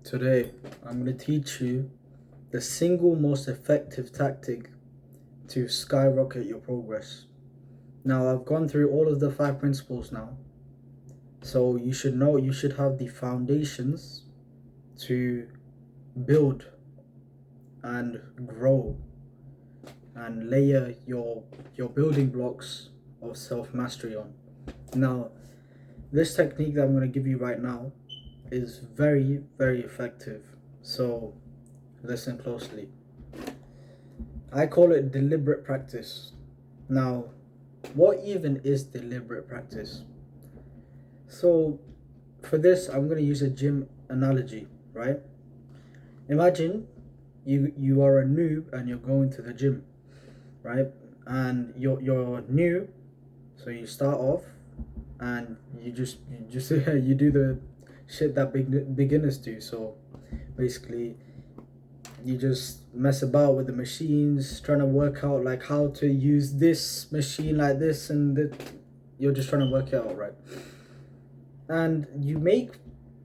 Today, I'm going to teach you the single most effective tactic to skyrocket your progress. Now, I've gone through all of the 5 principles now, so you should know, you should have the foundations to build and grow and layer your building blocks of self-mastery on. Now, this technique that I'm going to give you right now is very, very effective. So listen closely. I call it deliberate practice. Now, what even is deliberate practice? So for this, I'm going to use a gym analogy, right? Imagine you are a noob and you're going to the gym, right? And you're new, so you start off and you just you do the shit that beginners do. So basically, you just mess about with the machines, trying to work out like how to use this machine like this, and you're just trying to work it out, right? And you make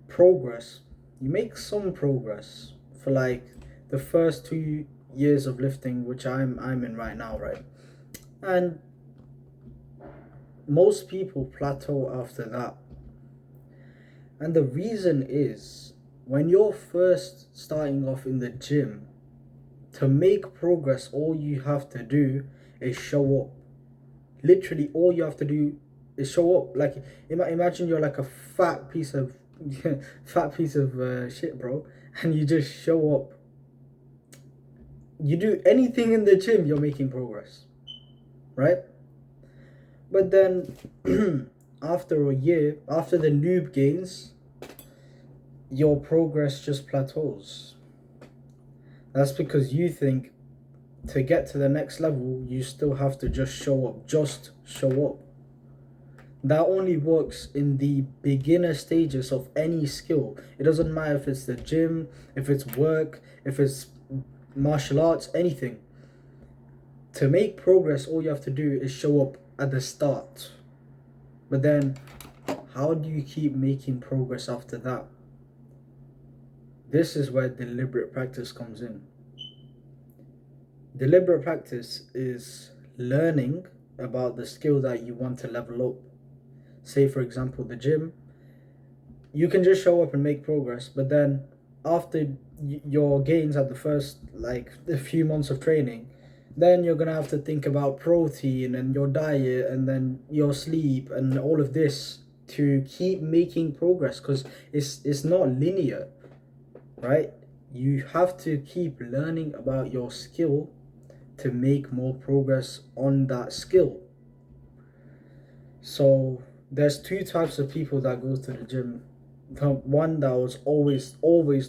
progress. You make some progress for like the first 2 years of lifting, which I'm in right now, right? And most people plateau after that. And the reason is, when you're first starting off in the gym, to make progress, all you have to do is show up. Literally, all you have to do is show up. Like, imagine you're like a fat piece of shit, bro, and you just show up. You do anything in the gym, you're making progress, right? But then after a year, after the noob gains, your progress just plateaus. That's because you think to get to the next level, you still have to just show up. Just show up. That only works in the beginner stages of any skill. It doesn't matter if it's the gym, if it's work, if it's martial arts, anything. To make progress, all you have to do is show up at the start. But then, how do you keep making progress after that? This is where deliberate practice comes in. Deliberate practice is learning about the skill that you want to level up. Say, for example, the gym. You can just show up and make progress, but then after your gains at the first, like, a few months of training, then you're going to have to think about protein and your diet and then your sleep and all of this to keep making progress, because it's not linear, right? You have to keep learning about your skill to make more progress on that skill. So there's two types of people that goes to the gym. The one that was always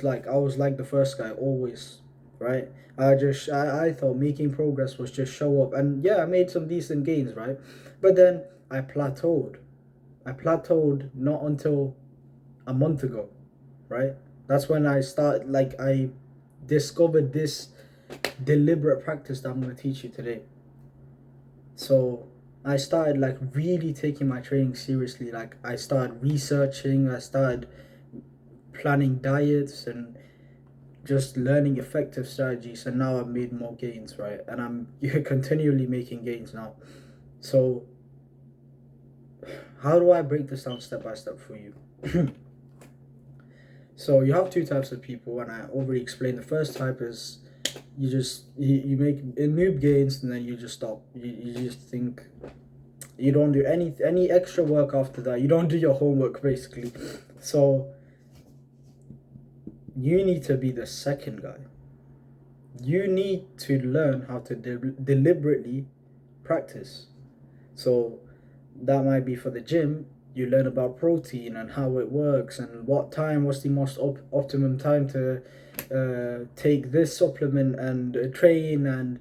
like, I was like the first guy, always, right? I thought making progress was just show up, and yeah, I made some decent gains, right? But then I plateaued. Not until a month ago, right? That's when I discovered this deliberate practice that I'm going to teach you today. So I started like really taking my training seriously. Like, I started researching, I started planning diets and just learning effective strategies, and now I've made more gains, right? And I'm continually making gains now. So how do I break this down step by step for you? So you have two types of people, and I already explained. The first type is you make noob gains and then you just stop. You just think, you don't do any extra work after that. You don't do your homework, basically. So you need to be the second guy. You need to learn how to deliberately practice. So that might be for the gym. You learn about protein and how it works and what's the most optimum time to take this supplement and train and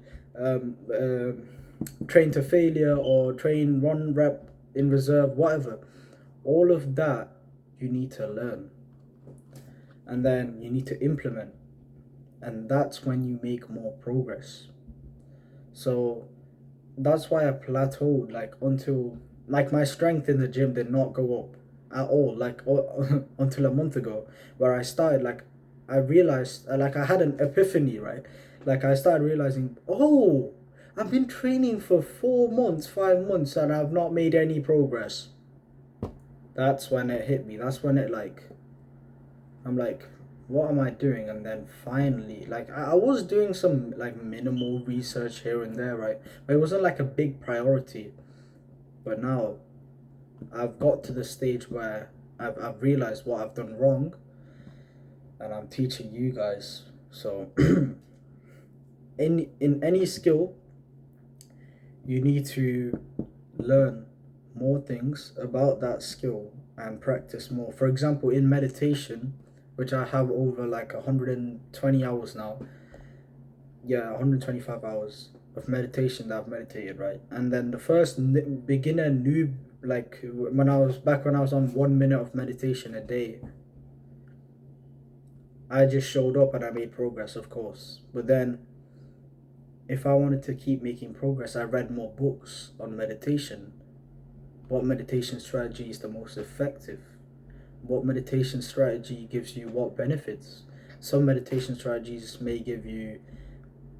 train to failure, or train 1 rep in reserve, whatever. All of that you need to learn, and then you need to implement, and that's when you make more progress. So that's why I plateaued, like, until, like, my strength in the gym did not go up at all, like until a month ago, where I started like I realized, like, I had an epiphany, right? Like, I started realizing, oh, I've been training for 4 months, 5 months, and I've not made any progress. That's when it hit me. That's when it, like, I'm like, what am I doing? And then finally, like, I was doing some, like, minimal research here and there, right? But it wasn't, like, a big priority. But now, I've got to the stage where I've realized what I've done wrong, and I'm teaching you guys. So, in any skill, you need to learn more things about that skill and practice more. For example, in meditation, which I have over like 120 hours now, yeah, 125 hours of meditation that I've meditated, right? And then the first beginner noob, like when I was on 1 minute of meditation a day, I just showed up and I made progress, of course. But then if I wanted to keep making progress, I read more books on meditation. What meditation strategy is the most effective? What meditation strategy gives you what benefits? Some meditation strategies may give you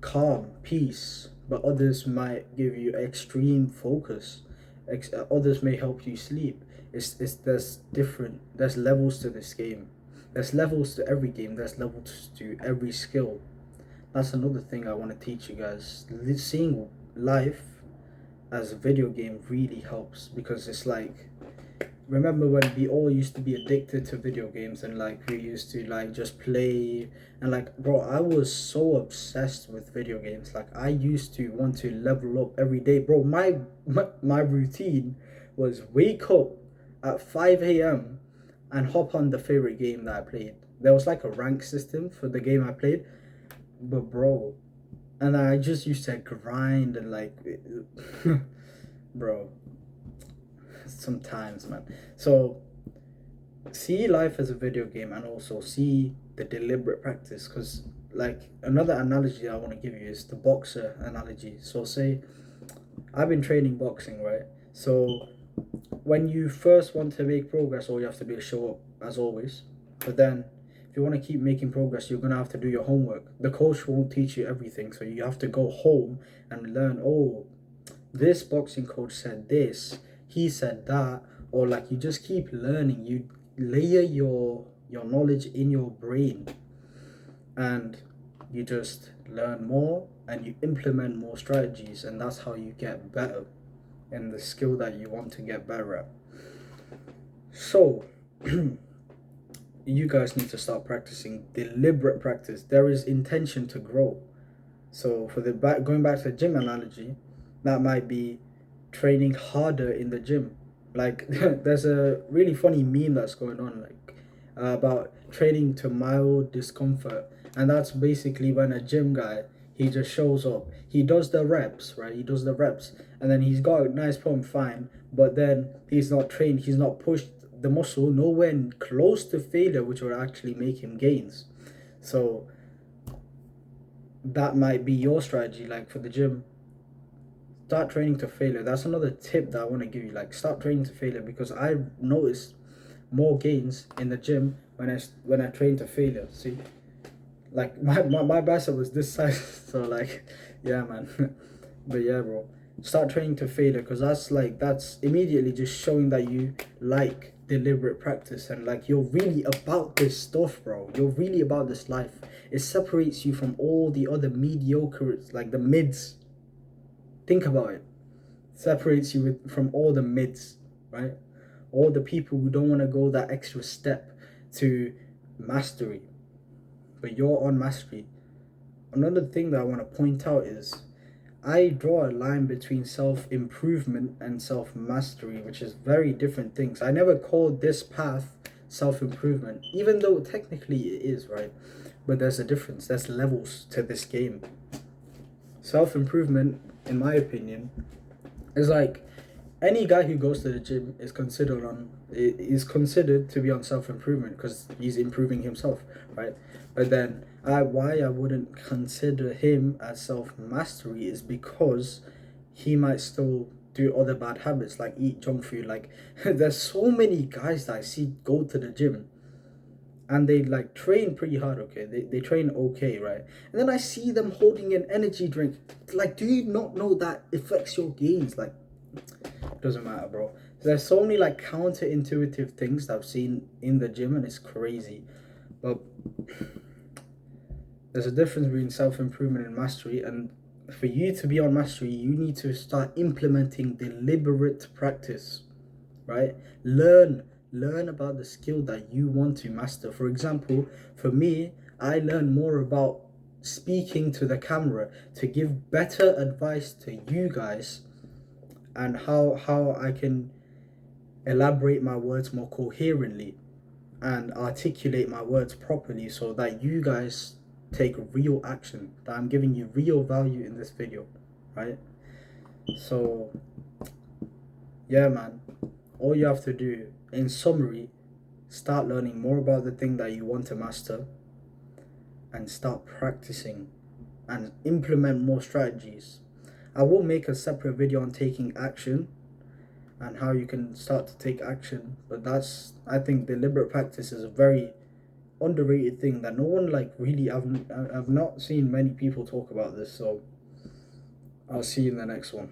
calm, peace, but others might give you extreme focus. Others may help you sleep. There's different. There's levels to this game. There's levels to every game. There's levels to every skill. That's another thing I want to teach you guys. Seeing life as a video game really helps, because it's like, remember when we all used to be addicted to video games, and like we used to like just play, and like, bro, I was so obsessed with video games. Like, I used to want to level up every day, bro. My routine was wake up at 5 a.m. and hop on the favorite game that I played. There was like a rank system for the game I played, but bro, and I just used to grind and like bro, sometimes, man. So see life as a video game, and also see the deliberate practice. Because like, another analogy I want to give you is the boxer analogy. So say I've been training boxing, right? So when you first want to make progress, all you have to do is show up, as always. But then if you want to keep making progress, you're gonna have to do your homework. The coach won't teach you everything, so you have to go home and learn. Oh, this boxing coach said this, he said that. Or like, you just keep learning. You layer your knowledge in your brain, and you just learn more and you implement more strategies, and that's how you get better in the skill that you want to get better at. So you guys need to start practicing deliberate practice. There is intention to grow. So for the going back to the gym analogy, that might be training harder in the gym. Like there's a really funny meme that's going on, like about training to mild discomfort, and that's basically when a gym guy, he just shows up, he does the reps, right? He does the reps, and then he's got a nice pump, fine, but then he's not trained, he's not pushed the muscle nowhere close to failure, which would actually make him gains. So that might be your strategy, like for the gym. Start training to failure. That's another tip that I want to give you. Like, start training to failure, because I've noticed more gains in the gym when I train to failure. See, like my bicep was this size, so like, yeah, man. But yeah, bro, start training to failure, because that's immediately just showing that you like deliberate practice, and like, you're really about this stuff, bro. You're really about this life. It separates you from all the other mediocres, like the mids. Think about it. Separates you from all the mids, right? All the people who don't want to go that extra step to mastery. But you're on mastery. Another thing that I want to point out is, I draw a line between self-improvement and self-mastery, which is very different things. I never called this path self-improvement, even though technically it is, right? But there's a difference. There's levels to this game. Self-improvement, in my opinion, is like, any guy who goes to the gym is considered to be on self-improvement, because he's improving himself, right? But then why I wouldn't consider him as self-mastery is because he might still do other bad habits, like eat junk food. Like there's so many guys that I see go to the gym, and they like train pretty hard, okay, they train okay, right? And then I see them holding an energy drink. Like, do you not know that affects your gains? Like, it doesn't matter, bro. There's so many like counterintuitive things that I've seen in the gym, and it's crazy. But there's a difference between self-improvement and mastery, and for you to be on mastery, you need to start implementing deliberate practice, right? Learn about the skill that you want to master. For example, for me, I learn more about speaking to the camera to give better advice to you guys, and how I can elaborate my words more coherently and articulate my words properly so that you guys take real action, that I'm giving you real value in this video, right? So yeah, man, all you have to do, in summary, start learning more about the thing that you want to master and start practicing and implement more strategies. I will make a separate video on taking action and how you can start to take action, but that's, I think deliberate practice is a very underrated thing that no one like really, I've not seen many people talk about this. So I'll see you in the next one.